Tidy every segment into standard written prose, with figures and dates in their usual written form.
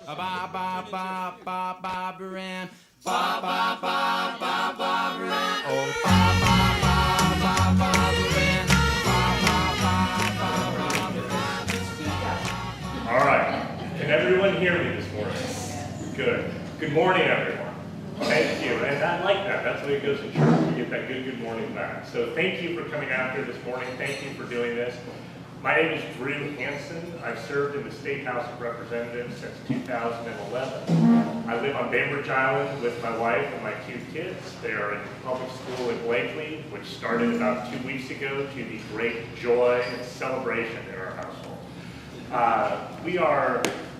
Ba ba ba ba ba Barbara Ann. Ba ba ba ba Barbara Ann. Oh ba ba ba ba Barbara Ann. Ba ba ba ba Barbara Ann. All right. Can everyone hear me this morning? Good. Good morning, everyone. Thank you. And I like that. That's the way it goes in church. We get that good morning back. So thank you for coming out here this morning. Thank you for doing this. My name is Drew Hansen. I've served in the State House of Representatives since 2011. I live on Bainbridge Island with my wife and my 2 kids. They are in public school in Blakely, which started about 2 weeks ago to the great joy and celebration in our household.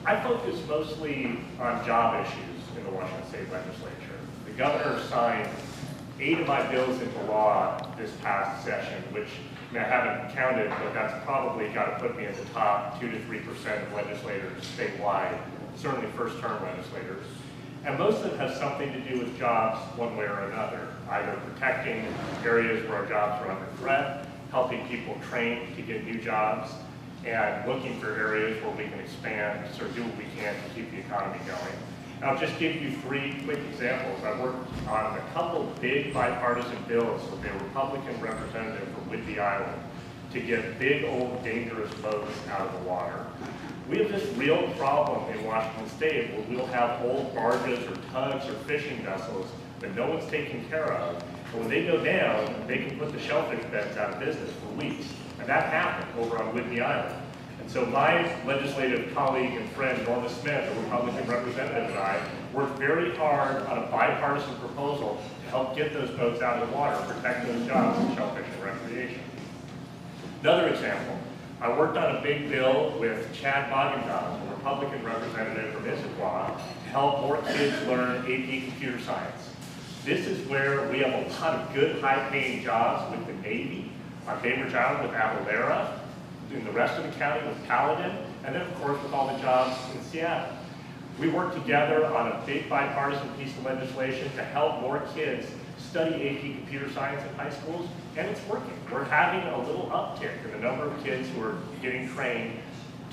I focus mostly on job issues in the Washington State Legislature. The governor signed 8 of my bills into law this past session, which I haven't counted, but that's probably got to put me in the top 2 to 3% of legislators statewide, certainly first-term legislators. And most of them have something to do with jobs one way or another, either protecting areas where our jobs are under threat, helping people train to get new jobs, and looking for areas where we can expand, so do what we can to keep the economy going. And I'll just give you 3 quick examples. I worked on a couple big bipartisan bills with a Republican representative from Whidbey Island to get big, old, dangerous boats out of the water. We have this real problem in Washington State where we'll have old barges or tugs or fishing vessels that no one's taking care of. And when they go down, they can put the shellfish beds out of business for weeks. And that happened over on Whidbey Island. And so my legislative colleague and friend, Norma Smith, a Republican representative, and I worked very hard on a bipartisan proposal to help get those boats out of the water, protect those jobs in shellfish and recreation. Another example, I worked on a big bill with Chad Magendoff, a Republican representative from Issaquah, to help more kids learn AP computer science. This is where we have a lot of good, high-paying jobs with the Navy, on Bainbridge Island with Avalera, in the rest of the county with Paladin, and then of course with all the jobs in Seattle. We worked together on a big bipartisan piece of legislation to help more kids study AP computer science in high schools, and it's working. We're having a little uptick in the number of kids who are getting trained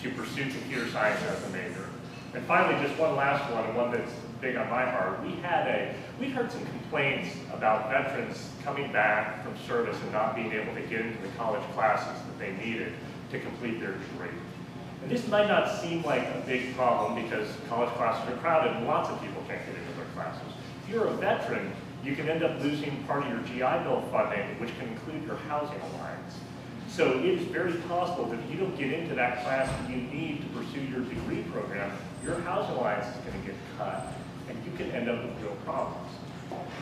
to pursue computer science as a major. And finally, just one last one, and one that's big on my heart. We heard some complaints about veterans coming back from service and not being able to get into the college classes that they needed to complete their degree. And this might not seem like a big problem because college classes are crowded and lots of people can't get into their classes. If you're a veteran, you can end up losing part of your GI Bill funding, which can include your housing allowance. So it is very possible that if you don't get into that class that you need to pursue your degree program, your housing allowance is going to get cut, and you can end up with real problems.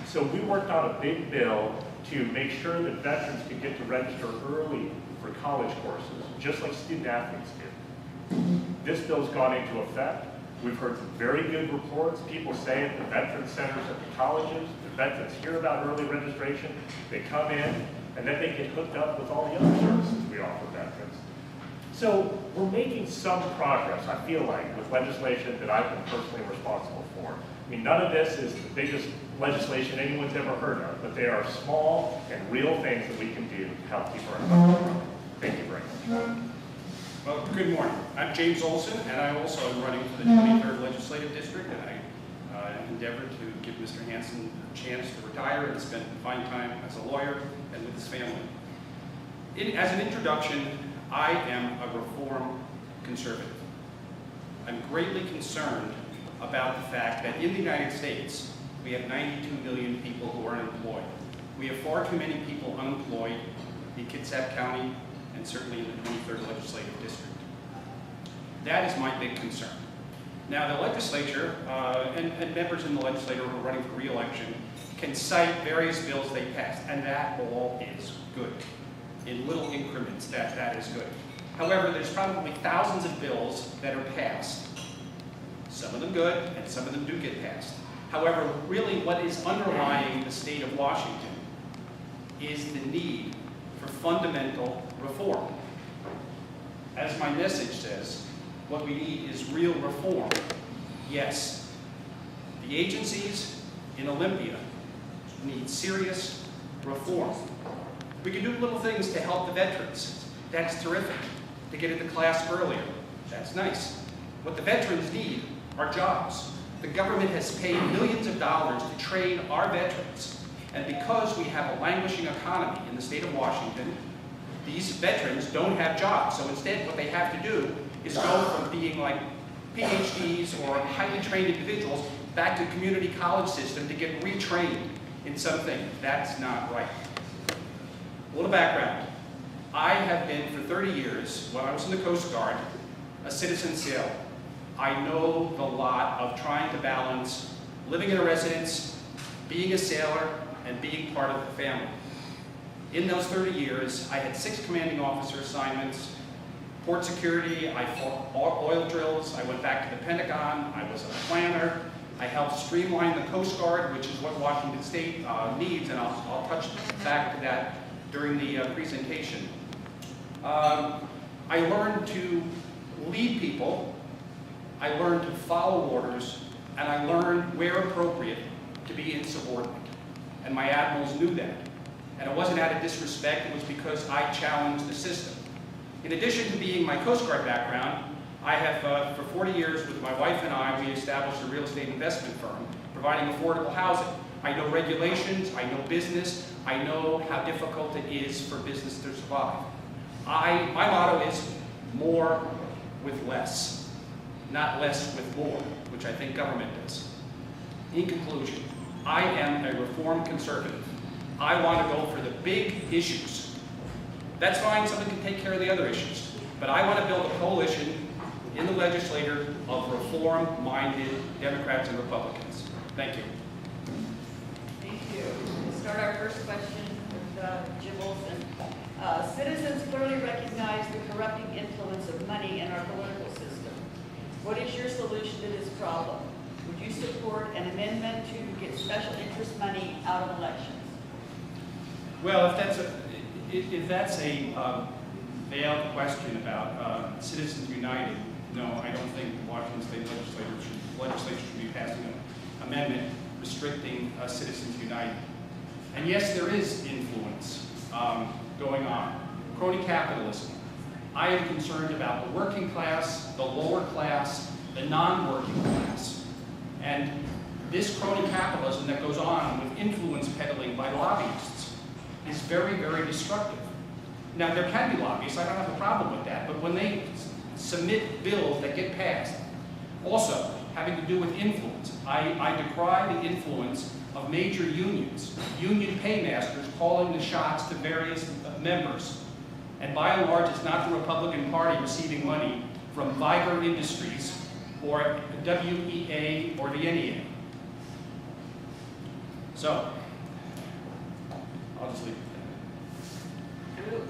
So we worked on a big bill to make sure that veterans could get to register early for college courses, just like student athletes do. This bill's gone into effect. We've heard some very good reports. People say at the veteran centers at the colleges, the veterans hear about early registration, they come in, and then they get hooked up with all the other services we offer veterans. So we're making some progress, I feel like, with legislation that I've been personally responsible for. I mean, none of this is the biggest legislation anyone's ever heard of, but they are small and real things that we can do to help keep our economy growing. Thank you very much. Well, good morning. I'm James Olson, and I also am running for the 23rd Legislative District, and I endeavored to give Mr. Hansen a chance to retire and spend fine time as a lawyer and with his family. As an introduction, I am a reform conservative. I'm greatly concerned about the fact that in the United States, we have 92 million people who are unemployed. We have far too many people unemployed in Kitsap County and certainly in the 23rd Legislative District. That is my big concern. Now, the legislature and members in the legislature who are running for re-election can cite various bills they passed, and that all is good. In little increments, that is good. However, there's probably thousands of bills that are passed. Some of them good, and some of them do get passed. However, really what is underlying the state of Washington is the need for fundamental reform. As my message says, what we need is real reform. Yes, the agencies in Olympia need serious reform. We can do little things to help the veterans. That's terrific. To get into class earlier. That's nice. What the veterans need are jobs. The government has paid millions of dollars to train our veterans. And because we have a languishing economy in the state of Washington, these veterans don't have jobs. So instead, what they have to do is go from being like PhDs or highly trained individuals back to the community college system to get retrained in something. That's not right. A little background. I have been for 30 years, when I was in the Coast Guard, a citizen sailor. I know the lot of trying to balance living in a residence, being a sailor, and being part of the family. In those 30 years, I had 6 commanding officer assignments, port security, I fought oil drills, I went back to the Pentagon, I was a planner, I helped streamline the Coast Guard, which is what Washington State needs, and I'll touch back to that during the presentation. I learned to lead people, I learned to follow orders, and I learned, where appropriate, to be insubordinate. And my admirals knew that. And it wasn't out of disrespect, it was because I challenged the system. In addition to being my Coast Guard background, I have, for 40 years with my wife and I, we established a real estate investment firm providing affordable housing. I know regulations, I know business, I know how difficult it is for business to survive. My motto is more with less, not less with more, which I think government does. In conclusion, I am a reformed conservative. I want to go for the big issues. That's fine, someone can take care of the other issues. But I want to build a coalition in the legislature of reform-minded Democrats and Republicans. Thank you. Thank you. We'll start our first question with Jim Olson. Citizens clearly recognize the corrupting influence of money in our political system. What is your solution to this problem? Would you support an amendment to get special interest money out of elections? Well, if that's a veiled question about Citizens United, no, I don't think the Washington State Legislature should be passing an amendment restricting Citizens United. And yes, there is influence going on. Crony capitalism. I am concerned about the working class, the lower class, the non-working class. And this crony capitalism that goes on with influence peddling by lobbyists is very, very destructive. Now, there can be lobbyists, I don't have a problem with that, but when they submit bills that get passed, also having to do with influence, I decry the influence of major unions, union paymasters calling the shots to various members. And by and large, it's not the Republican Party receiving money from Viger Industries or WEA or the NEA. So, I'll just leave it there.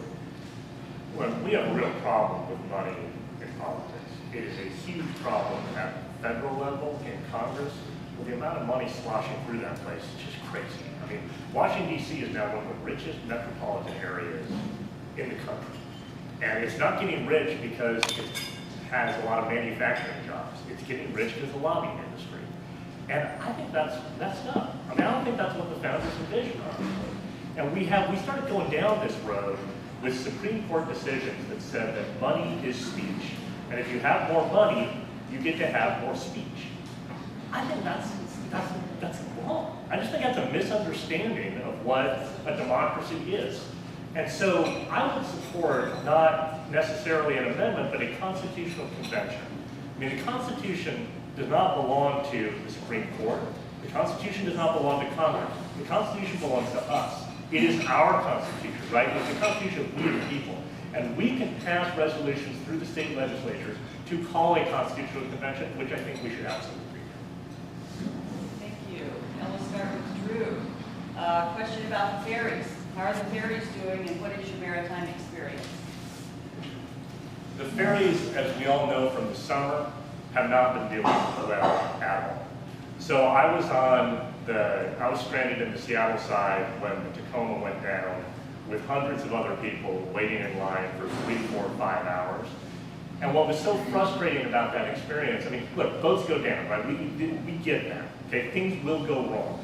Well, we have a real problem with money in politics. It is a huge problem at the federal level in Congress. Well, the amount of money sloshing through that place is just crazy. I mean, Washington, D.C. is now one of the richest metropolitan areas in the country. And it's not getting rich because it has a lot of manufacturing jobs. It's getting rich because of the lobbying industry. And I think that's messed up. I mean, I don't think that's what the founders envisioned. And we started going down this road with Supreme Court decisions that said that money is speech. And if you have more money, you get to have more speech. I think that's wrong. I just think that's a misunderstanding of what a democracy is. And so I would support not necessarily an amendment, but a constitutional convention. I mean, the Constitution does not belong to the Supreme Court. The Constitution does not belong to Congress. The Constitution belongs to us. It is our Constitution, right? It's the Constitution of we the people. And we can pass resolutions through the state legislatures to call a constitutional convention, which I think we should absolutely do. Thank you. Now we'll start with Drew. Question about the ferries. How are the ferries doing and what is your maritime experience? The ferries, as we all know from the summer, have not been doing well at all. So I was stranded in the Seattle side when the Tacoma went down with hundreds of other people waiting in line for 3, 4, 5 hours. And what was so frustrating about that experience, I mean, look, boats go down, right? We get that, okay? Things will go wrong.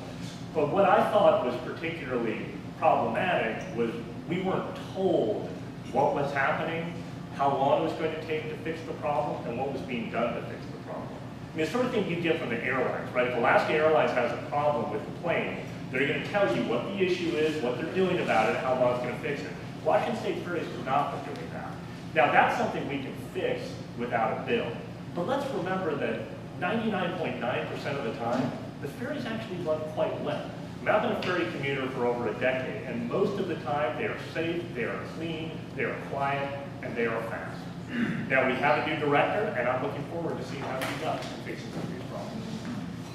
But what I thought was particularly problematic was we weren't told what was happening, how long it was going to take to fix the problem, and what was being done to fix the problem. the sort of thing you get from the airlines, right? If Alaska Airlines has a problem with the plane, they're going to tell you what the issue is, what they're doing about it, how long it's going to fix it. Washington State Ferries has not been doing that. Now, that's something we can fix without a bill. But let's remember that 99.9% of the time, the ferries actually run quite well. I've been a ferry commuter for over a decade, and most of the time they are safe, they are clean, they are quiet, and they are fast. Now, we have a new director, and I'm looking forward to seeing how he does in fixing some of these problems.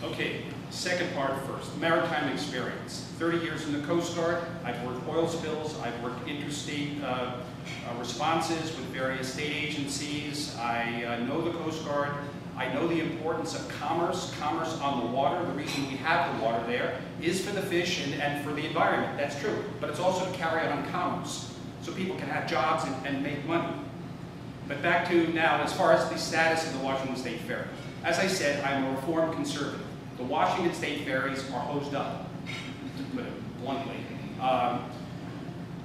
Okay, second part first, maritime experience. 30 years in the Coast Guard, I've worked oil spills, I've worked interstate responses with various state agencies. I know the Coast Guard. I know the importance of commerce on the water. The reason we have the water there is for the fish and for the environment. That's true. But it's also to carry out on commerce, so people can have jobs and make money. But back to now, as far as the status of the Washington State Ferry. As I said, I'm a reformed conservative. The Washington State ferries are hosed up, to put it bluntly.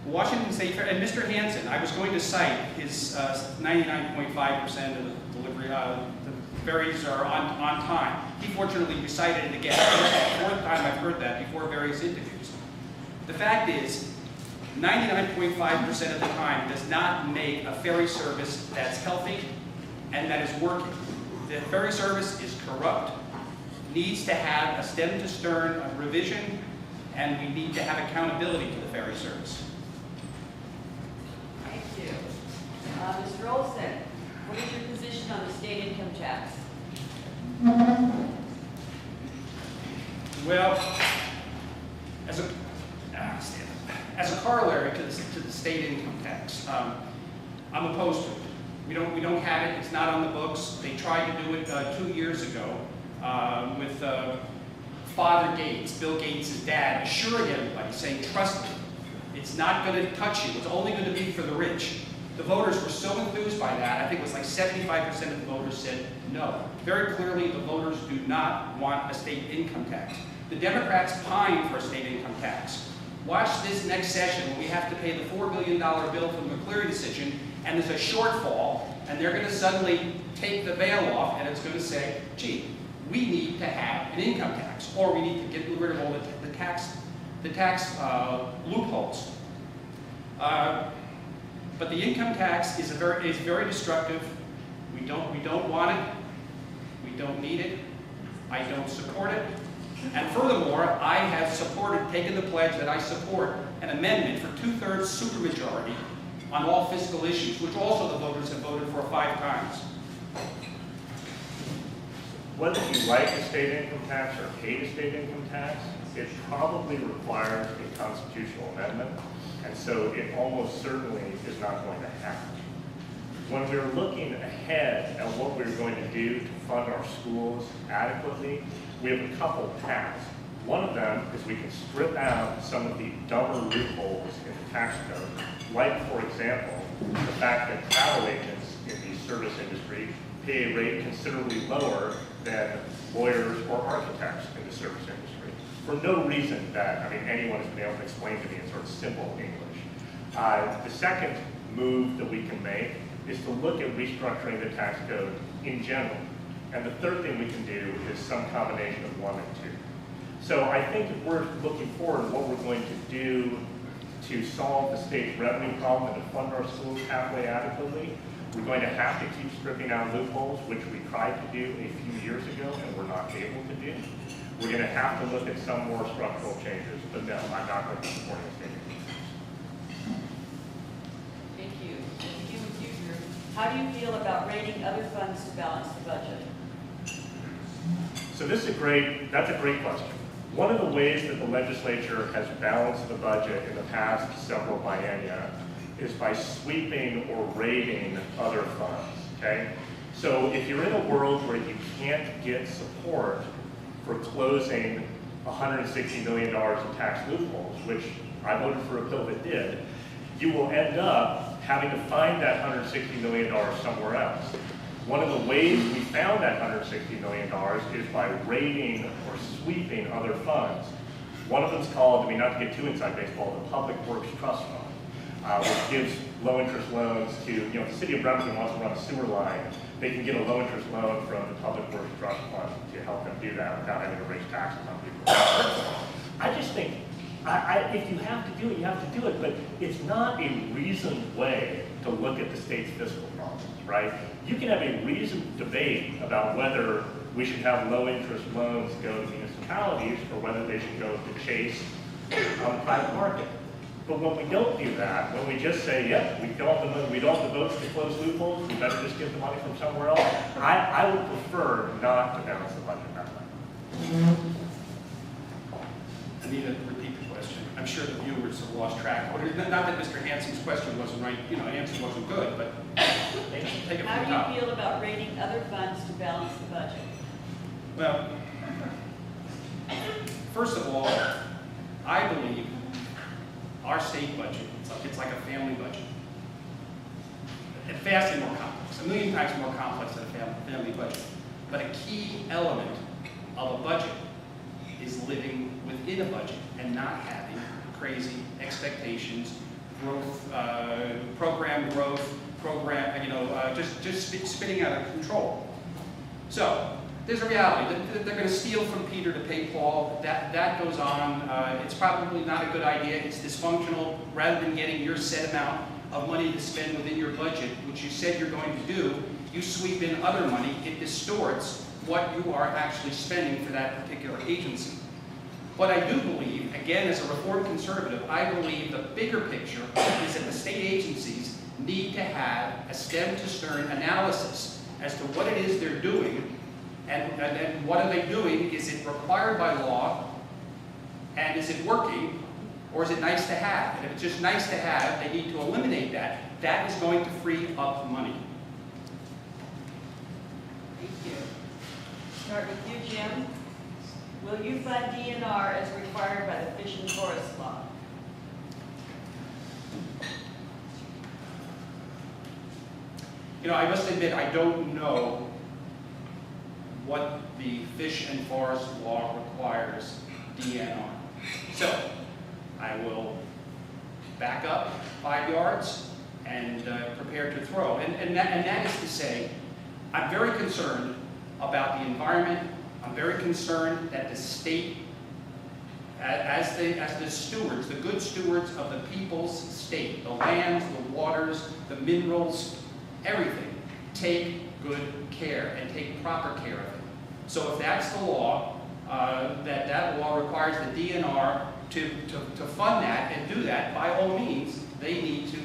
Washington State Ferry, and Mr. Hansen, I was going to cite his 99.5% of the delivery, the ferries are on time. He fortunately recited it again. That's the fourth time I've heard that before various interviews. The fact is, 99.5% of the time does not make a ferry service that's healthy and that is working. The ferry service is corrupt, needs to have a stem to stern revision, and we need to have accountability to the ferry service. Thank you. Mr. Olson, what is your position on the state income tax? Well, as a corollary to the state income tax, I'm opposed to it. We don't have it. It's not on the books. They tried to do it 2 years ago with Father Gates, Bill Gates' dad, assuring everybody, saying, trust me, it's not going to touch you. It's only going to be for the rich. The voters were so enthused by that, I think it was like 75% of the voters said no. Very clearly, the voters do not want a state income tax. The Democrats pine for a state income tax. Watch this next session when we have to pay the $4 billion bill from the McCleary decision, and there's a shortfall, and they're going to suddenly take the veil off, and it's going to say, gee, we need to have an income tax, or we need to get rid of all the tax loopholes. But the income tax is very destructive. We don't want it. We don't need it. I don't support it. And furthermore, I have taken the pledge that I support an amendment for 2/3 supermajority on all fiscal issues, which also the voters have voted for 5 times. Whether you like a state income tax or hate a state income tax, it probably requires a constitutional amendment, and so it almost certainly is not going to happen. When we're looking ahead at what we're going to do to fund our schools adequately, we have a couple paths. One of them is we can strip out some of the dumber loopholes in the tax code, like, for example, the fact that travel agents in the service industry pay a rate considerably lower than lawyers or architects in the service industry, for no reason that, anyone has been able to explain to me in sort of simple English. The second move that we can make is to look at restructuring the tax code in general. And the third thing we can do is some combination of 1 and 2. So I think if we're looking forward to what we're going to do to solve the state's revenue problem and to fund our schools halfway adequately, we're going to have to keep stripping out loopholes, which we tried to do a few years ago and were not able to do. We're going to have to look at some more structural changes, but no, I'm not going to be supporting a state income tax. Thank you. Thank you. How do you feel about raiding other funds to balance the budget? So that's a great question. One of the ways that the legislature has balanced the budget in the past several biennia is by sweeping or raiding other funds, okay? So if you're in a world where you can't get support for closing $160 million in tax loopholes, which I voted for a bill that did, you will end up having to find that $160 million somewhere else. One of the ways we found that $160 million is by raiding or sweeping other funds. One of them's called, not to get too inside baseball, the Public Works Trust Fund, which gives low interest loans to, if the city of Bremerton wants to run a sewer line, they can get a low-interest loan from the Public Works Trust Fund to help them do that without having to raise taxes on people. I just think, if you have to do it, you have to do it, but it's not a reasoned way to look at the state's fiscal problems, right? You can have a reasoned debate about whether we should have low-interest loans go to municipalities or whether they should go to Chase on the private market. But when we don't do that, when we just say, yep, we don't have the votes to close loopholes, we better just get the money from somewhere else, I would prefer not to balance the budget that way. Anita, repeat the question. I'm sure the viewers have lost track. Not that Mr. Hansen's question wasn't right, the answer wasn't good, but take it from the How top. do you feel about raiding other funds to balance the budget? Well, first of all, I believe our state budget, it's like a family budget. And vastly more complex, a million times more complex than a family budget. But a key element of a budget is living within a budget and not having crazy expectations, growth, program, just spinning out of control. So there's a reality. They're going to steal from Peter to pay Paul. That goes on. It's probably not a good idea. It's dysfunctional. Rather than getting your set amount of money to spend within your budget, which you said you're going to do, you sweep in other money. It distorts what you are actually spending for that particular agency. But I do believe, again, as a Reformed conservative, I believe the bigger picture is that the state agencies need to have a stem-to-stern analysis as to what it is they're doing. And what are they doing? Is it required by law? And is it working? Or is it nice to have? And if it's just nice to have, they need to eliminate that. That is going to free up money. Thank you. Start with you, Jim. Will you fund DNR as required by the Fish and Forest Law? I must admit, I don't know what the Fish and Forest Law requires DNR. So, I will back up 5 yards and prepare to throw. And that is to say, I'm very concerned about the environment. I'm very concerned that the state, as the stewards, the good stewards of the people's state, the lands, the waters, the minerals, everything, take good care and take proper care of it. So if that's the law, that law requires the DNR to fund that and do that, by all means, they need to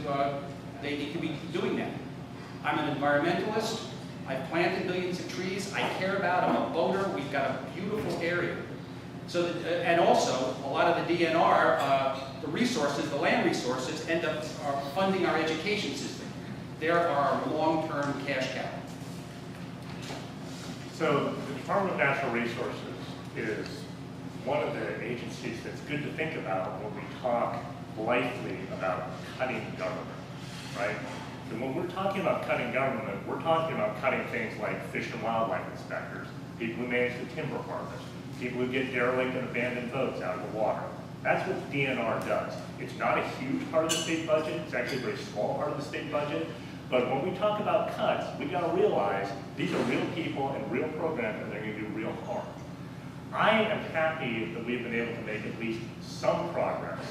be doing that. I'm an environmentalist. I've planted millions of trees. I care about. I'm a boater. We've got a beautiful area. So, and also a lot of the DNR, the resources, the land resources, end up funding our education system. There are our long-term cash cow. So the Department of Natural Resources is one of the agencies that's good to think about when we talk blithely about cutting government, right? And when we're talking about cutting government, we're talking about cutting things like fish and wildlife inspectors, people who manage the timber harvest, people who get derelict and abandoned boats out of the water. That's what DNR does. It's not a huge part of the state budget. It's actually a very small part of the state budget. But when we talk about cuts, we got to realize these are real people and real programs, and they're going to do real harm. I am happy that we've been able to make at least some progress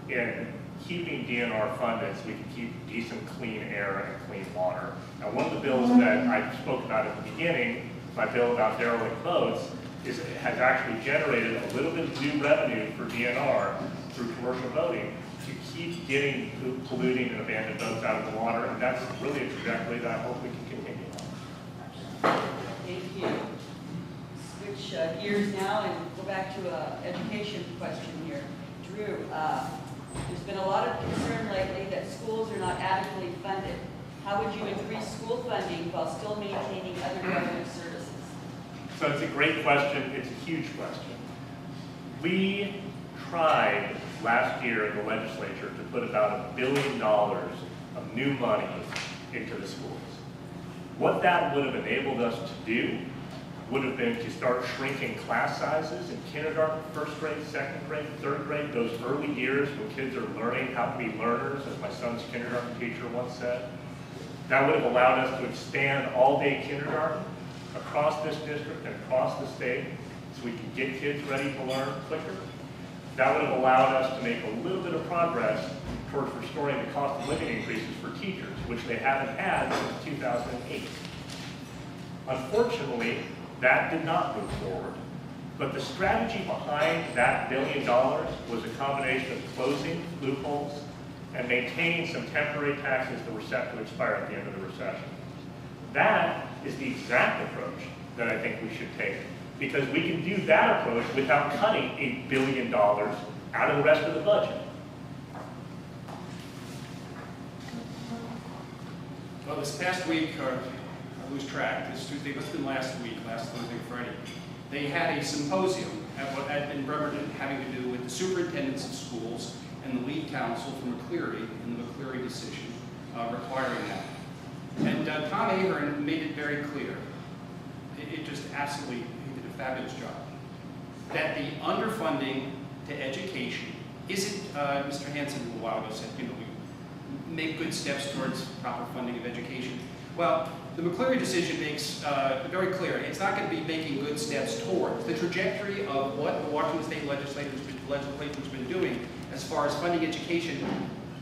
in keeping DNR funded so we can keep decent clean air and clean water. Now, one of the bills that I spoke about at the beginning, my bill about derelict boats, has actually generated a little bit of new revenue for DNR through commercial boating to keep getting polluting and abandoned boats out of the water, and that's really a trajectory that I hope we can continue on. Thank you. Switch gears now and go back to an education question here. Drew, there's been a lot of concern lately that schools are not adequately funded. How would you increase school funding while still maintaining other government services? So it's a great question. It's a huge question. We tried last year in the legislature to put about $1 billion of new money into the schools. What that would have enabled us to do would have been to start shrinking class sizes in kindergarten, first grade, second grade, third grade, those early years when kids are learning how to be learners, as my son's kindergarten teacher once said. That would have allowed us to expand all-day kindergarten across this district and across the state so we could get kids ready to learn quicker. That would have allowed us to make a little bit of progress towards restoring the cost of living increases for teachers, which they haven't had since 2008. Unfortunately, that did not move forward. But the strategy behind that $1 billion was a combination of closing loopholes and maintaining some temporary taxes that were set to expire at the end of the recession. That is the exact approach that I think we should take, because we can do that approach without cutting $8 billion out of the rest of the budget. Well, this past week, I lose track, this Tuesday, must have been last Thursday, Friday, they had a symposium in Bremerton having to do with the superintendents of schools and the lead counsel for McCleary and the McCleary decision requiring that. And Tom Ahern made it very clear, it just absolutely, he did a fabulous job, that the underfunding to education isn't, Mr. Hansen a while ago said, we make good steps towards proper funding of education. Well, the McCleary decision makes very clear, it's not going to be making good steps towards the trajectory of what the Washington State legislature's been doing as far as funding education.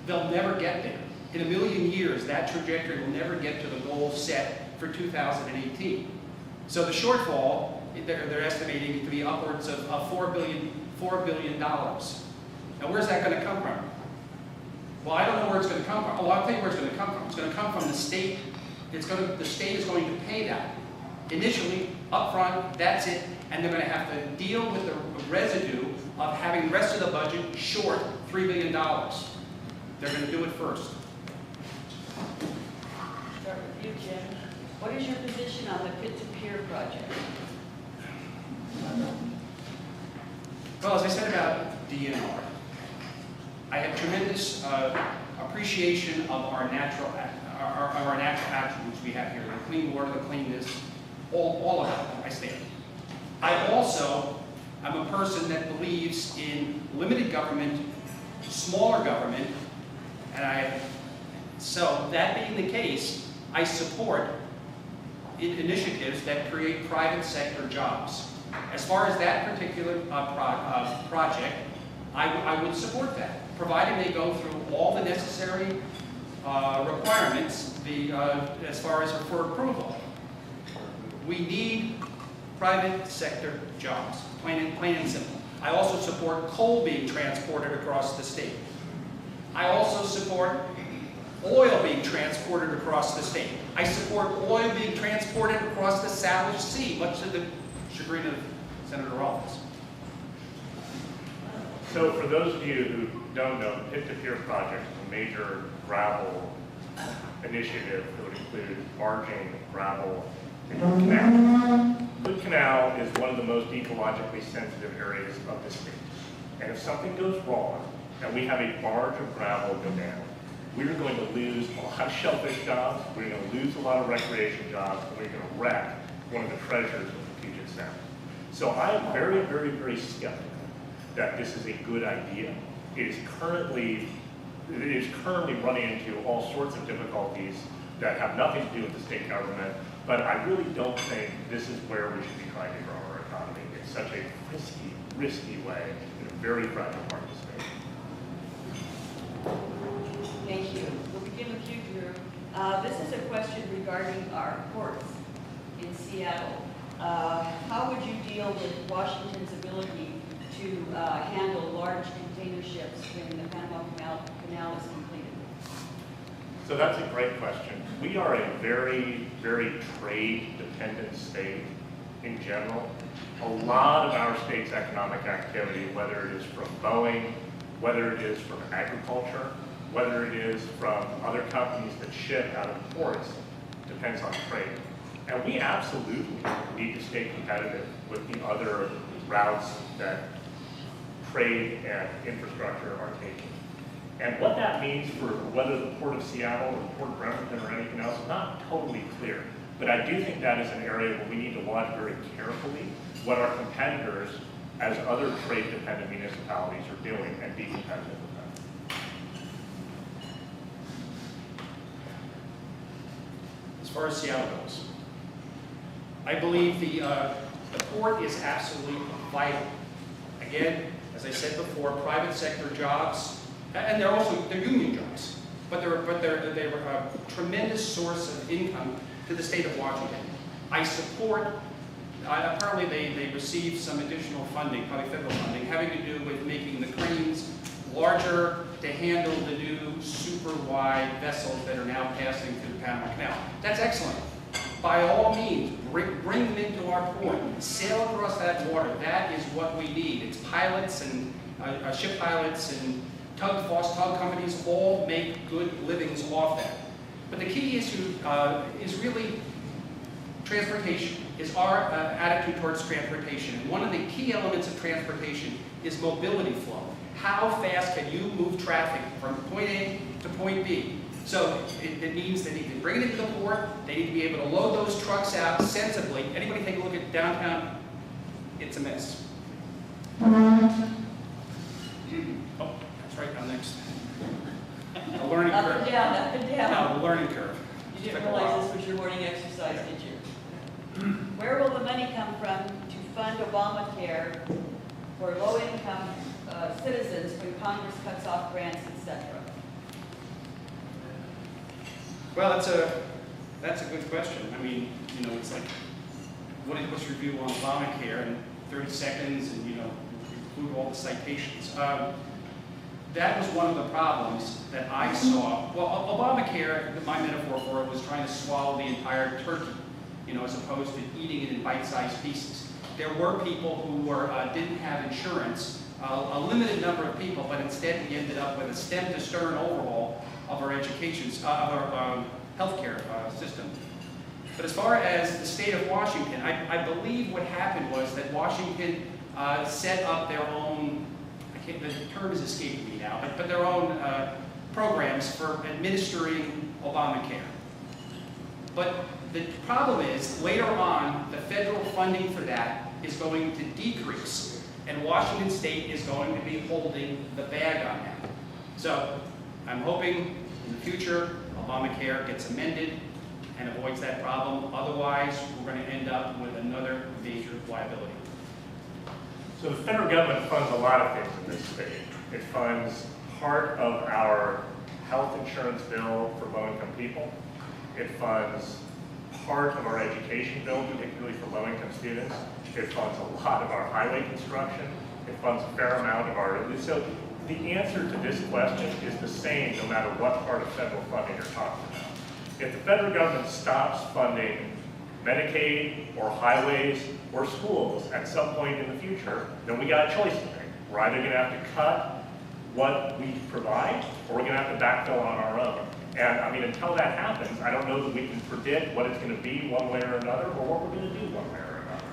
They'll never get there. In a million years, that trajectory will never get to the goal set for 2018. So the shortfall, they're estimating to be upwards of $4 billion. Now, where's that going to come from? Well, I don't know where it's going to come from. Oh, I'll tell you where it's going to come from. It's going to come from the state. The state is going to pay that. Initially, upfront, that's it, and they're going to have to deal with the residue of having the rest of the budget short $3 billion. They're going to do it first. Start with you, Jim. What is your position on the Pit-to-Peer project? Well, as I said about DNR, I have tremendous appreciation of our natural attributes we have here, the clean water, the cleanness, all of that, I stand. I also am a person that believes in limited government, smaller government, and so that being the case, I support initiatives that create private sector jobs. As far as that particular project, I would support that, provided they go through all the necessary requirements as far as for approval. We need private sector jobs, plain and simple. I also support coal being transported across the state. I also support oil being transported across the state. I support oil being transported across the Salish Sea, much to the chagrin of Senator Rollins. So for those of you who don't know, the Pit-to-Peer project is a major gravel initiative that would include barging gravel into the canal. Hood Canal is one of the most ecologically sensitive areas of the state. And if something goes wrong, and we have a barge of gravel go down, we're going to lose a lot of shellfish jobs, we're going to lose a lot of recreation jobs, and we're going to wreck one of the treasures of the Puget Sound. So I am very, very, very skeptical that this is a good idea. It is currently running into all sorts of difficulties that have nothing to do with the state government, but I really don't think this is where we should be trying to grow our economy. It's such a risky way in a very fragile part of the state. Thank you. We'll begin with you, Drew. This is a question regarding our ports in Seattle. How would you deal with Washington's ability to handle large container ships when the Panama Canal is completed? So that's a great question. We are a very, very trade-dependent state in general. A lot of our state's economic activity, whether it is from Boeing, whether it is from agriculture, whether it is from other companies that ship out of ports, depends on trade. And we absolutely need to stay competitive with the other routes that trade and infrastructure are taking. And what that means for whether the Port of Seattle or the Port of Bremerton or anything else is not totally clear. But I do think that is an area where we need to watch very carefully what our competitors as other trade-dependent municipalities are doing and be competitive with them. far as Seattle goes. I believe the port is absolutely vital. Again, as I said before, private sector jobs, and they're union jobs, but they're a tremendous source of income to the state of Washington. I support, apparently they received some additional funding, probably federal funding, having to do with making the cranes larger to handle the new super wide vessels that are now passing through the Panama Canal. That's excellent. By all means, bring them into our port, sail across that water. That is what we need. It's pilots and ship pilots and tug companies all make good livings off that. But the key issue is really transportation, is our attitude towards transportation. And one of the key elements of transportation is mobility flow. How fast can you move traffic from point A to point B? So it means they need to bring it into the port, they need to be able to load those trucks out sensibly. Anybody take a look at downtown? It's a mess. Oh, that's right, I'm next. The learning Up curve. and down, up and down. No, the learning curve. You didn't realize this was your morning exercise, did you? Where will the money come from to fund Obamacare for low-income citizens when Congress cuts off grants, etc.? Well, that's a good question. I mean, you know, it's like, what's your view on Obamacare in 30 seconds and, you know, include all the citations. That was one of the problems that I saw. Well, Obamacare, my metaphor for it, was trying to swallow the entire turkey, you know, as opposed to eating it in bite-sized pieces. There were people who didn't have insurance, a limited number of people, but instead we ended up with a stem-to-stern overhaul of our education, of our healthcare system. But as far as the state of Washington, I believe what happened was that Washington set up their own, the term is escaping me now, but their own programs for administering Obamacare. But the problem is, later on, the federal funding for that is going to decrease, and Washington State is going to be holding the bag on that. So I'm hoping in the future Obamacare gets amended and avoids that problem. Otherwise, we're going to end up with another major liability. So the federal government funds a lot of things in this state. It funds part of our health insurance bill for low-income people. It funds part of our education bill, particularly for low-income students. It funds a lot of our highway construction. It funds a fair amount of our, so the answer to this question is the same no matter what part of federal funding you're talking about. If the federal government stops funding Medicaid or highways or schools at some point in the future, then we got a choice to make. We're either going to have to cut what we provide, or we're going to have to backfill on our own. And I mean, until that happens, I don't know that we can predict what it's going to be one way or another, or what we're going to do one way or another.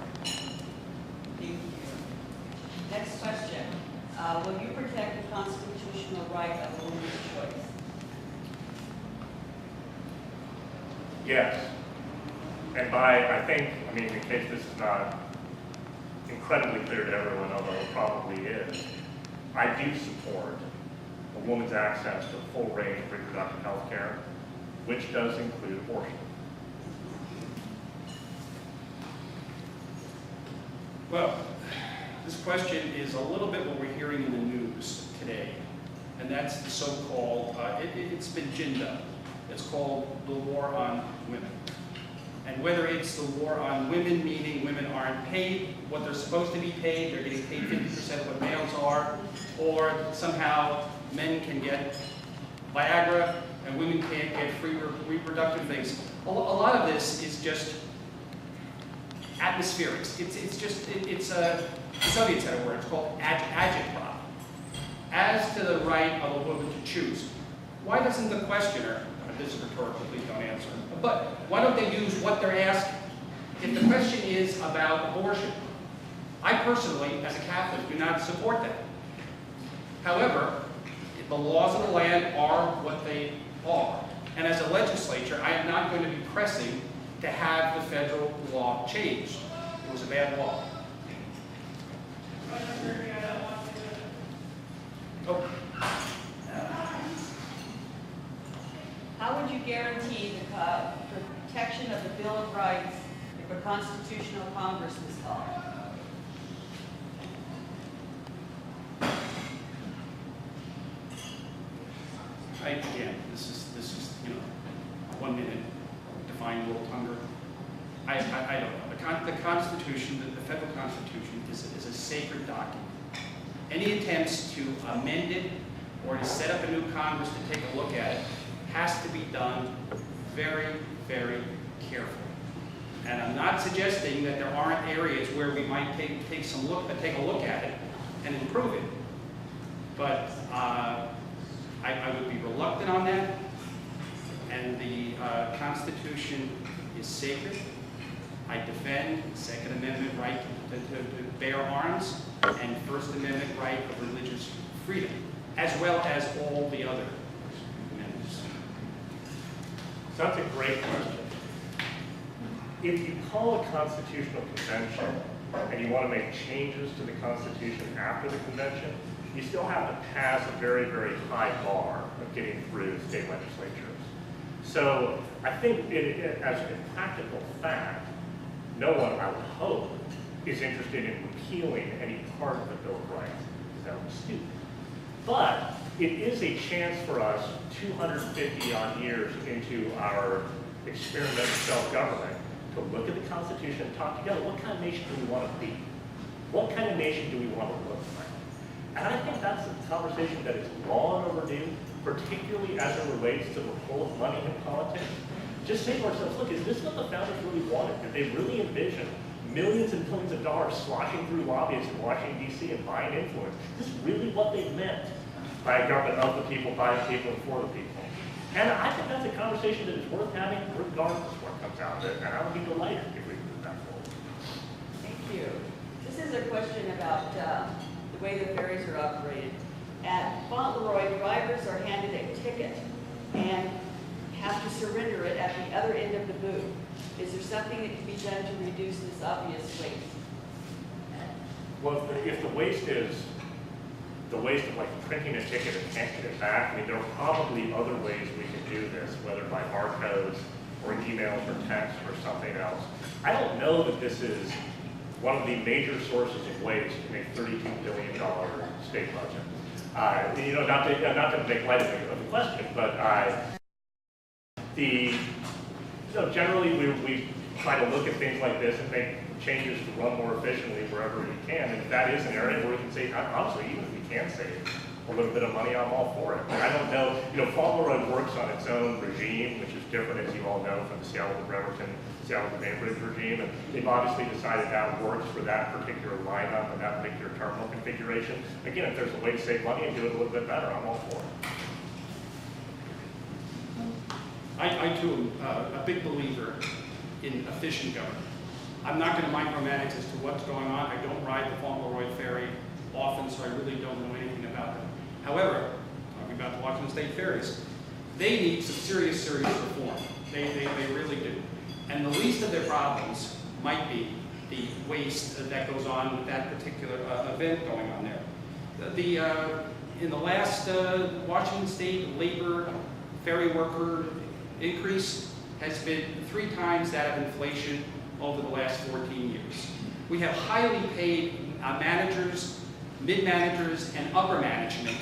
Thank you. Next question. Will you protect the constitutional right of a woman's choice? Yes. And I think, I mean, in case this is not incredibly clear to everyone, although it probably is, I do support a woman's access to full range of reproductive health care, which does include abortion. Well, this question is a little bit what we're hearing in the news today, and that's the so-called, it's been ginned up. It's called the war on women. And whether it's the war on women, meaning women aren't paid what they're supposed to be paid, they're getting paid 50% of what males are, or somehow men can get Viagra and women can't get free reproductive things. A lot of this is just atmospherics. The Soviets had a word, it's called agitprop. As to the right of a woman to choose, why doesn't the questioner, this is rhetorical, please don't answer, but why don't they use what they're asking? If the question is about abortion, I personally, as a Catholic, do not support that. However, the laws of the land are what they are. And as a legislature, I am not going to be pressing to have the federal law changed. It was a bad law. Oh. How would you guarantee the protection Bill of Rights if a constitutional Congress was called? Again, this is, you know, 1 minute define world hunger. I don't know. The Constitution, the federal Constitution is a sacred document. Any attempts to amend it or to set up a new Congress to take a look at it has to be done very, very carefully. And I'm not suggesting that there aren't areas where we might take a look at it and improve it. But I would be reluctant on that. And the Constitution is sacred. I defend Second Amendment right to bear arms and First Amendment right of religious freedom, as well as all the other amendments. So that's a great question. If you call a constitutional convention and you want to make changes to the Constitution after the convention, you still have to pass a very, very high bar of getting through state legislatures. So I think as a practical fact, no one, I would hope, is interested in repealing any part of the Bill of Rights, because that would be stupid. But it is a chance for us, 250 odd years into our experiment of self-government, to look at the Constitution and talk together. What kind of nation do we want to be? What kind of nation do we want to look like? And I think that's a conversation that is long overdue, particularly as it relates to the role of money in politics. Just say to ourselves, look, is this what the founders really wanted? Did they really envision millions and millions of dollars sloshing through lobbyists in Washington, D.C. and buying influence? Is this really what they meant by a government of the people, by the people, and for the people? And I think that's a conversation that is worth having regardless of what comes out of it, and I would be delighted if we could move that forward. Thank you. This is a question about the way the ferries are operated. At Fauntleroy, drivers are handed a ticket and have to surrender it at the other end of the booth. Is there something that can be done to reduce this obvious waste? Well, if the waste is the waste of like printing a ticket and can't get it back, I mean, there are probably other ways we can do this, whether by barcodes or emails or text or something else. I don't know that this is one of the major sources of waste in a $32 billion state budget. You know, not to make light of the question, but generally we try to look at things like this and make changes to run more efficiently wherever we can. And if that is an area where we can save, honestly, even if we can save a little bit of money, I'm all for it. But I don't know, you know, Fauntleroy works on its own regime, which is different, as you all know, from the Seattle to Bremerton, Seattle to Bainbridge regime. And they've obviously decided that works for that particular lineup and that particular terminal configuration. Again, if there's a way to save money and do it a little bit better, I'm all for it. I too am a big believer in efficient government. I'm not going to micromanage as to what's going on. I don't ride the Fauntleroy ferry often, so I really don't know anything about them. However, talking about the Washington State ferries, they need some serious reform. They really do. And the least of their problems might be the waste that goes on with that particular event going on there. In the last Washington State labor ferry worker increase has been 3 times that of inflation over the last 14 years. We have highly paid managers, mid-managers, and upper management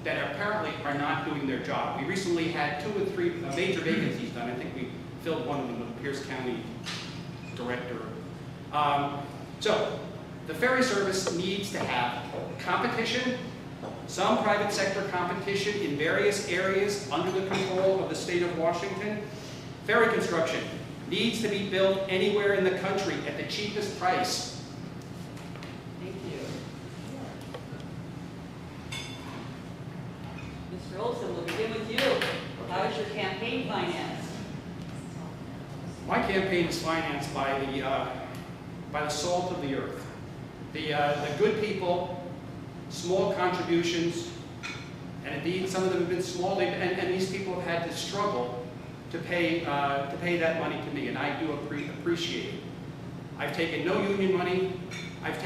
that apparently are not doing their job. We recently had 2 or 3 major vacancies done. I think we filled one of them with Pierce County director. So the ferry service needs to have competition, some private sector competition in various areas under the control of the state of Washington. Ferry construction needs to be built anywhere in the country at the cheapest price. Thank you. Mr. Olson, we'll begin with you. How is your campaign financed? My campaign is financed by the salt of the earth. The good people, small contributions, and indeed some of them have been small, and these people have had to struggle to pay that money to me, and I do appreciate it. I've taken no union money. I have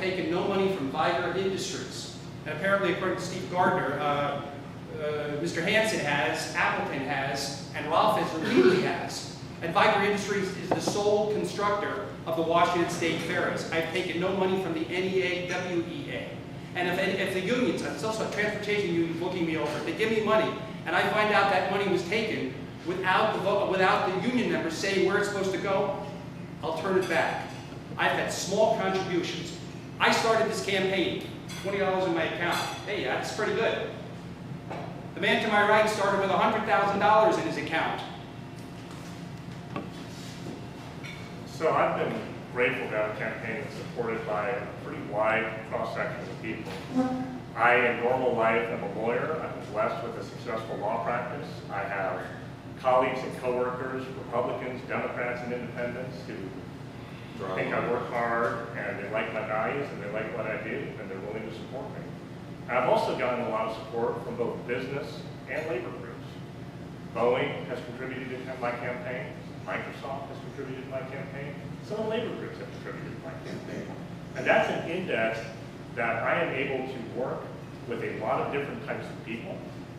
taken no money from Viger Industries. And apparently, according to Steve Gardner, Mr. Hansen has, Appleton has, and Ralph Izzo has. And Viper Industries is the sole constructor of the Washington State ferries. I've taken no money from the NEA, WEA. And if the unions, it's also transportation unions looking me over, if they give me money, and I find out that money was taken without the union members saying where it's supposed to go, I'll turn it back. I've had small contributions. I started this campaign, $20 in my account. Hey, that's pretty good. The man to my right started with $100,000 in his account. So I've been grateful to have a campaign that's supported by a pretty wide cross-section of people. I, in normal life, am a lawyer. I've been blessed with a successful law practice. I have colleagues and coworkers, Republicans, Democrats, and independents who think I work hard, and they like my values, and they like what I do, and they're willing to support me. And I've also gotten a lot of support from both business and labor groups. Boeing has contributed to my campaign. Microsoft has contributed to my campaign. Some labor groups have contributed to my campaign. And that's an index that I am able to work with a lot of different types of people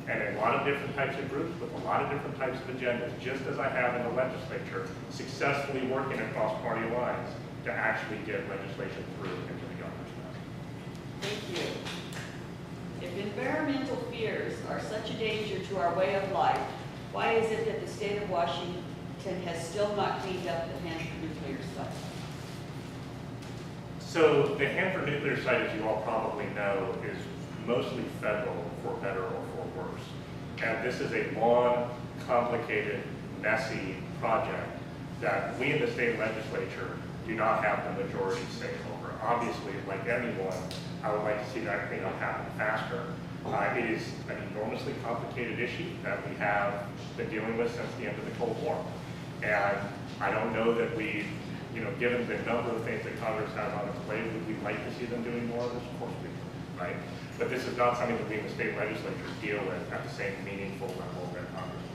and a lot of different types of groups with a lot of different types of agendas, just as I have in the legislature, successfully working across party lines to actually get legislation through into the governor's desk. Thank you. If environmental fears are such a danger to our way of life, why is it that the state of Washington has still not cleaned up the Hanford nuclear site? So the Hanford nuclear site, as you all probably know, is mostly federal, for better or for worse. And this is a long, complicated, messy project that we in the state legislature do not have the majority say over. Obviously, like anyone, I would like to see that cleanup happen faster. It is an enormously complicated issue that we have been dealing with since the end of the Cold War. And I don't know that we, given the number of things that Congress has on its plate, would we like to see them doing more of this? Of course we do, right? But this is not something that we in the state legislature deal with at the same meaningful level that Congress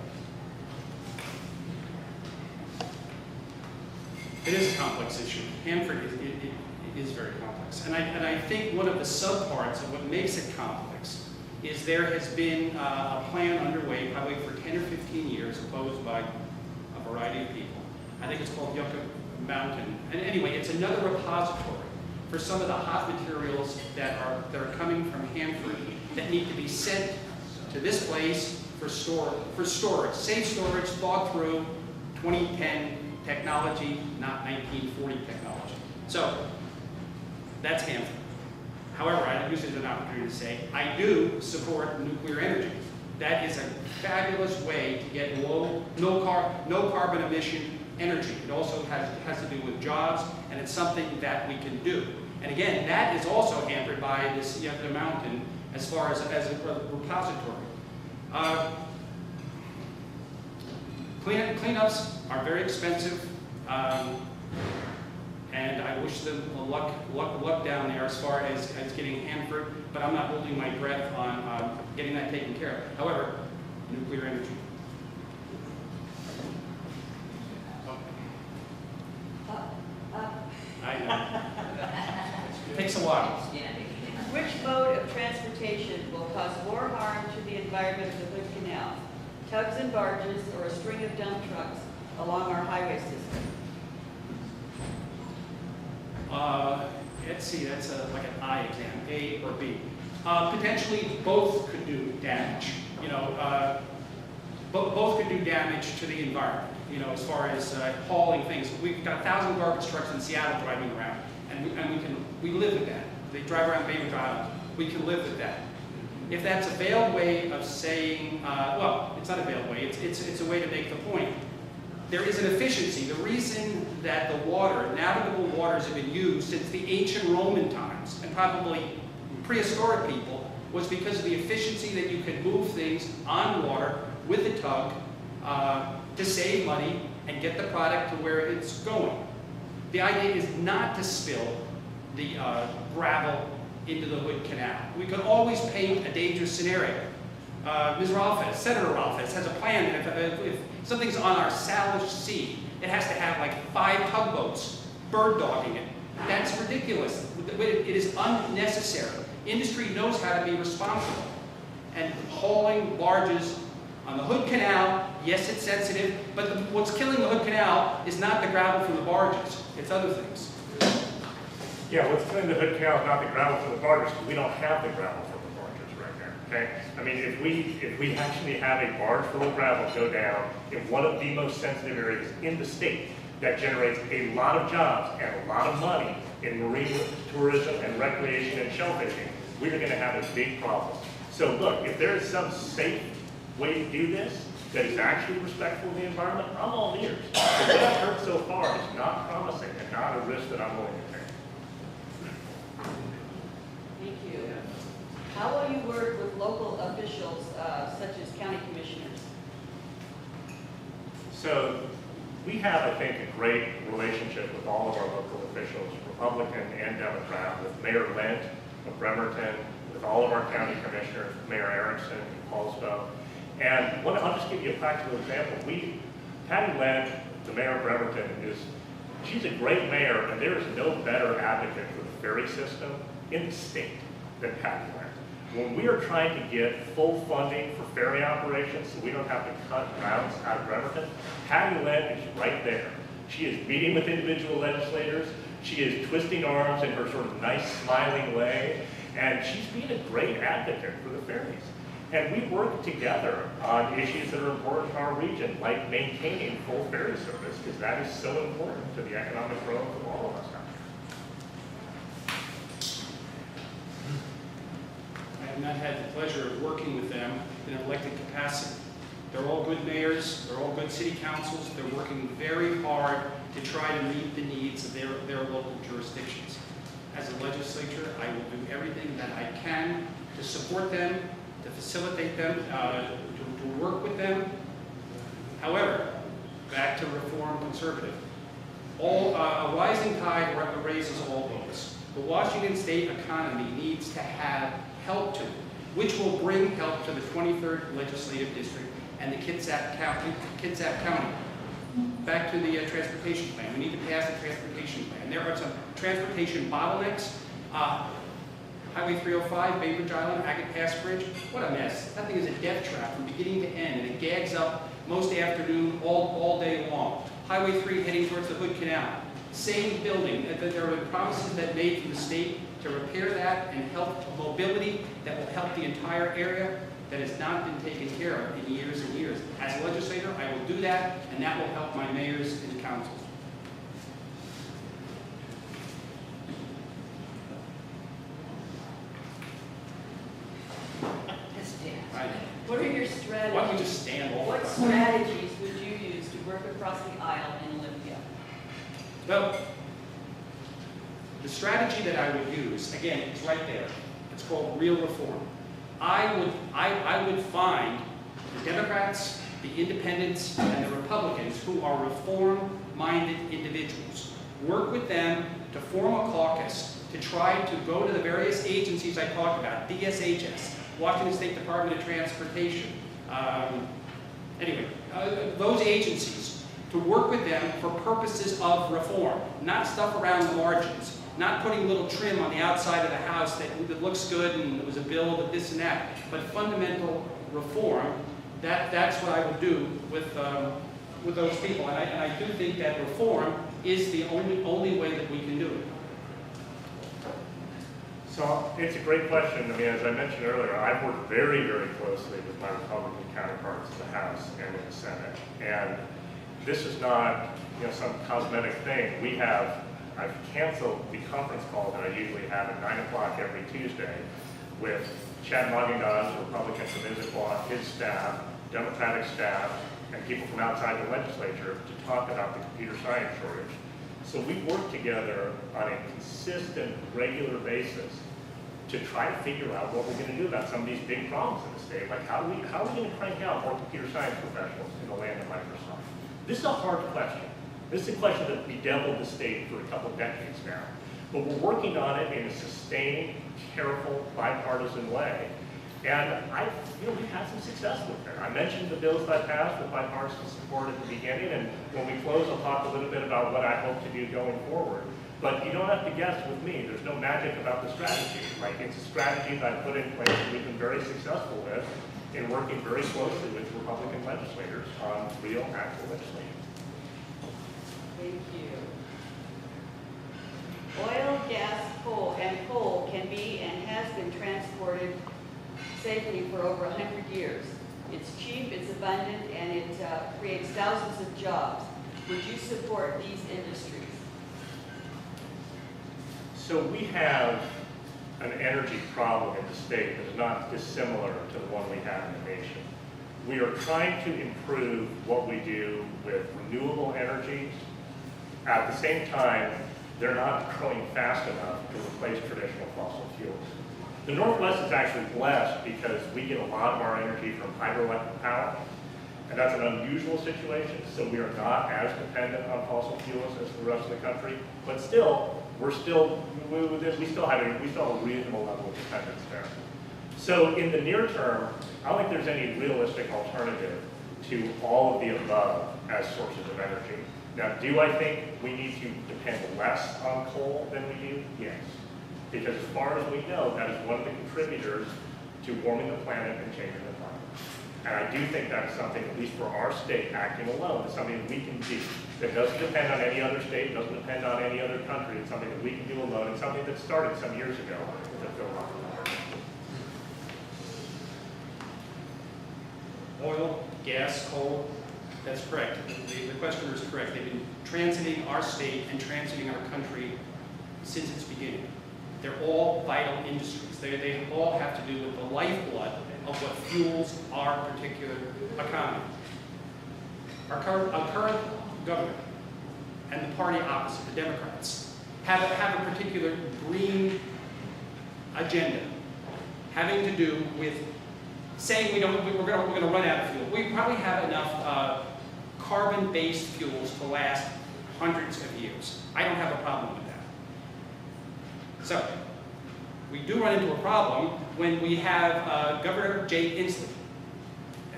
does. It is a complex issue. Hanford is very complex. And I think one of the subparts of what makes it complex is there has been a plan underway probably for 10 or 15 years opposed by a variety of people. I think it's called Yucca Mountain. And anyway, it's another repository for some of the hot materials that are coming from Hanford that need to be sent to this place for storage. Safe storage, thought through, 2010 technology, not 1940 technology. So that's Hanford. However, I use it as an opportunity to say, I do support nuclear energy. That is a fabulous way to get no carbon emission energy. It also has to do with jobs, and it's something that we can do. And again, that is also hampered by this Yucca Mountain as far as a repository. Cleanups are very expensive, and I wish them luck down there as far as getting Hanford, but I'm not holding my breath on getting that taken care of. However, nuclear energy. I know. It takes a while. Which mode of transportation will cause more harm to the environment of the Hood Canal? Tugs and barges or a string of dump trucks along our highway system? Let's see, that's like an I exam, A or B. Potentially both could do damage. Both could do damage to the environment. As far as hauling things. We've got 1,000 garbage trucks in Seattle driving around, and we live with that. They drive around Bainbridge Island. We can live with that. If that's a veiled way of saying, well, it's not a veiled way. It's a way to make the point. There is an efficiency. The reason that the navigable waters have been used since the ancient Roman times, and probably prehistoric people, was because of the efficiency that you could move things on water with a tug to save money and get the product to where it's going. The idea is not to spill the gravel into the Hood Canal. We could always paint a dangerous scenario. Ms. Rolfes, Senator Rolfes, has a plan that if something's on our Salish Sea, it has to have like 5 tugboats bird dogging it. That's ridiculous. It is unnecessary. Industry knows how to be responsible. And hauling barges on the Hood Canal, Yes, it's sensitive, but what's killing the Hood Canal is not the gravel from the barges, it's other things. Yeah, what's killing the Hood Canal is not the gravel from the barges, because we don't have the gravel from the barges right now, okay? I mean, if we actually have a barge full of gravel go down in one of the most sensitive areas in the state, that generates a lot of jobs and a lot of money in marine tourism and recreation and shellfishing, we're gonna have a big problem. So look, if there is some safe way to do this that is actually respectful of the environment, I'm all ears. But what I've heard so far is not promising and not a risk that I'm willing to take. Thank you. How will you work with local officials, such as county commissioners? So we have, I think, a great relationship with all of our local officials, Republican and Democrat, with Mayor Lent of Bremerton, with all of our county commissioners, Mayor Erickson in Paulsville. And I'll just give you a practical example. Patty Lent, the mayor of Bremerton, she's a great mayor, and there is no better advocate for the ferry system in the state than Patty Lent. When we are trying to get full funding for ferry operations so we don't have to cut routes out of Bremerton, Patty Lent is right there. She is meeting with individual legislators. She is twisting arms in her sort of nice, smiling way, and she's being a great advocate for the ferries. And we work together on issues that are important to our region, like maintaining full ferry service, because that is so important to the economic growth of all of us out here. I have not had the pleasure of working with them in an elected capacity. They're all good mayors, they're all good city councils, they're working very hard to try to meet the needs of their local jurisdictions. As a legislature, I will do everything that I can to support them, to facilitate them, to work with them. However, back to reform conservative. A rising tide raises all boats. The Washington state economy needs to have help to it, which will bring help to the 23rd legislative district and the Kitsap County. Back to the transportation plan. We need to pass the transportation plan. There are some transportation bottlenecks. Highway 305, Bainbridge Island, Agate Pass Bridge. What a mess. That thing is a death trap from beginning to end, and it gags up most afternoon, all day long. Highway 3 heading towards the Hood Canal. Same building. There are promises that made from the state to repair that and help mobility that will help the entire area that has not been taken care of in years and years. As a legislator, I will do that, and that will help my mayors and councils. Right. What are your strategies? Why don't we just stand all the What time? strategies would you use to work across the aisle in Olympia? Well, the strategy that I would use, again, it's right there. It's called real reform. I would find the Democrats, the independents, and the Republicans who are reform-minded individuals. Work with them to form a caucus to try to go to the various agencies I talked about, DSHS, Washington State Department of Transportation, those agencies, to work with them for purposes of reform, not stuff around the margins, not putting little trim on the outside of the house that looks good and it was a bill of this and that, but fundamental reform. That's what I would do with those people, and I do think that reform is the only way that we can do it. So it's a great question. I mean, as I mentioned earlier, I've worked very, very closely with my Republican counterparts in the House and in the Senate. And this is not, some cosmetic thing. I've canceled the conference call that I usually have at 9 o'clock every Tuesday with Chad Magindas, Republican from Issaquah, his staff, Democratic staff, and people from outside the legislature to talk about the computer science shortage. So we work together on a consistent, regular basis to try to figure out what we're going to do about some of these big problems in the state. Like how are we going to crank out more computer science professionals in the land of Microsoft? This is a hard question. This is a question that bedeviled the state for a couple of decades now. But we're working on it in a sustained, careful, bipartisan way. And we've had some success with it. I mentioned the bills that I passed with bipartisan support at the beginning, and when we close, I'll talk a little bit about what I hope to do going forward. But you don't have to guess with me. There's no magic about the strategy. Like, it's a strategy that I put in place that we've been very successful with, in working very closely with Republican legislators on real, actual legislation. Thank you. Oil, gas, coal can be and has been transported safely for over 100 years. It's cheap, it's abundant, and it creates thousands of jobs. Would you support these industries? So we have an energy problem in the state that is not dissimilar to the one we have in the nation. We are trying to improve what we do with renewable energies. At the same time, they're not growing fast enough to replace traditional fossil fuels. The Northwest is actually blessed because we get a lot of our energy from hydroelectric power, and that's an unusual situation, so we are not as dependent on fossil fuels as the rest of the country, but still, we still have a reasonable level of dependence there. So in the near term, I don't think there's any realistic alternative to all of the above as sources of energy. Now, do I think we need to depend less on coal than we do? Yes. Because as far as we know, that is one of the contributors to warming the planet and changing the climate. And I do think that is something, at least for our state acting alone, is something that we can do. That doesn't depend on any other state, doesn't depend on any other country. It's something that we can do alone, and something that started some years ago with Phil Rockefeller. Oil, gas, coal, that's correct. The questioner is correct. They've been transiting our state and transiting our country since its beginning. They're all vital industries. They all have to do with the lifeblood of what fuels our particular economy. Our current government and the party opposite, the Democrats, have a particular green agenda having to do with saying we're going to run out of fuel. We probably have enough carbon-based fuels to last hundreds of years. I don't have a problem with that. So, we do run into a problem when we have Governor Jay Inslee,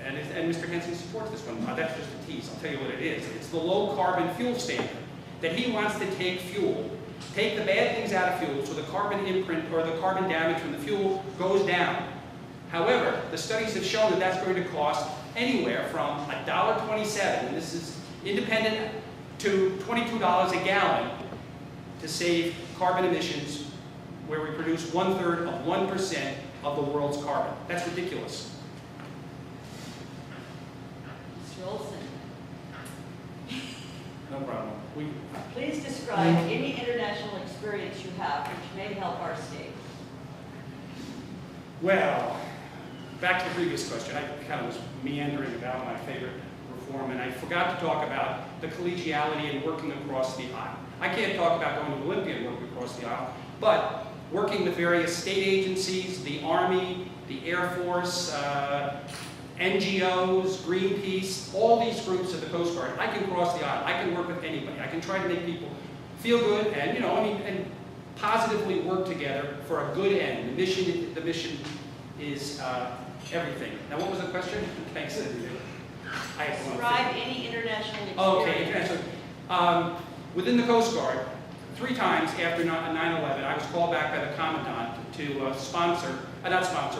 and Mr. Hansen supports this one. That's just a tease. I'll tell you what it is. It's the low carbon fuel standard, that he wants to take fuel, take the bad things out of fuel so the carbon imprint or the carbon damage from the fuel goes down. However, the studies have shown that that's going to cost anywhere from $1.27, and this is independent, to $22 a gallon to save carbon emissions, where we produce 1/3 of 1% of the world's carbon. That's ridiculous. Mr. Olson, No problem. please describe any international experience you have which may help our state. Well, back to the previous question. I kind of was meandering about my favorite reform, and I forgot to talk about the collegiality and working across the aisle. I can't talk about going to Olympia and working across the aisle, but working with various state agencies, the Army, the Air Force, NGOs, Greenpeace, all these groups of the Coast Guard, I can cross the aisle. I can work with anybody. I can try to make people feel good and, and positively work together for a good end. The mission is everything. Now, what was the question? Thanks. Describe any international experience. Oh, okay, international. Within the Coast Guard, 3 times after 9/11, I was called back by the Commandant to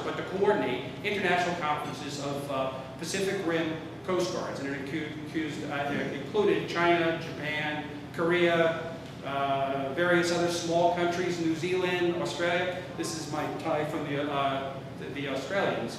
but to coordinate international conferences of Pacific Rim Coast Guards. And it included China, Japan, Korea, various other small countries, New Zealand, Australia. This is my tie from the Australians.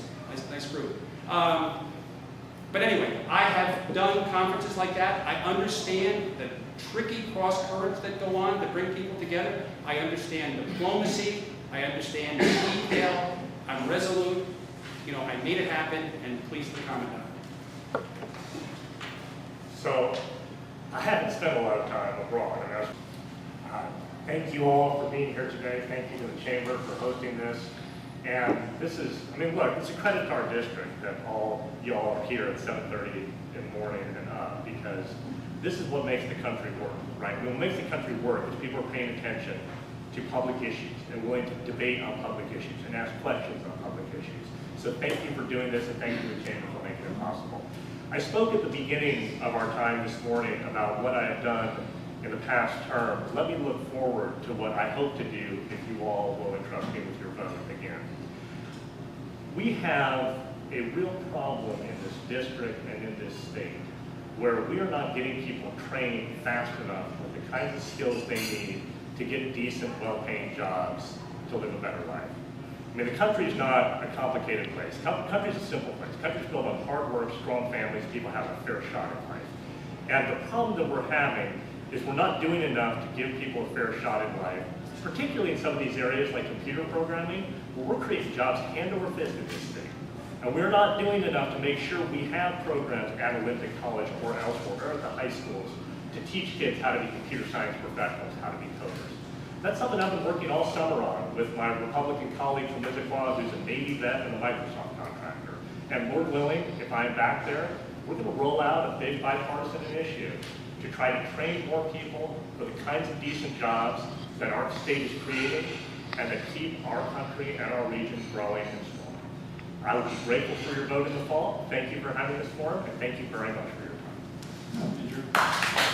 Nice group. But anyway, I have done conferences like that. I understand the tricky cross currents that go on to bring people together. I understand diplomacy. I understand the detail. I'm resolute. I made it happen, and pleased to comment on it. So, I haven't spent a lot of time abroad. Thank you all for being here today. Thank you to the Chamber for hosting this. And this is, look, it's a credit to our district that all y'all are here at 7:30 in the morning and up, because this is what makes the country work, right? What makes the country work is people are paying attention to public issues and willing to debate on public issues and ask questions on public issues. So thank you for doing this, and thank you to the Chamber for making it possible. I spoke at the beginning of our time this morning about what I have done in the past term. Let me look forward to what I hope to do if you all will entrust me with your vote again. We have a real problem in this district and in this state, where we are not getting people trained fast enough with the kinds of skills they need to get decent, well-paying jobs to live a better life. I mean, the country's not a complicated place. The country's a simple place. The country's built on hard work, strong families, people have a fair shot at life. And the problem that we're having is we're not doing enough to give people a fair shot in life, particularly in some of these areas like computer programming, where we're creating jobs hand over fist in this state. And we're not doing enough to make sure we have programs at Olympic College or elsewhere, or at the high schools, to teach kids how to be computer science professionals, how to be coders. That's something I've been working all summer on with my Republican colleague from Issaquah, who's a Navy vet and a Microsoft contractor. And Lord willing, if I'm back there, we're going to roll out a big bipartisan initiative to try to train more people for the kinds of decent jobs that our state is creating and that keep our country and our region growing and strong. I would be grateful for your vote in the fall. Thank you for having this forum, and thank you very much for your time. Andrew?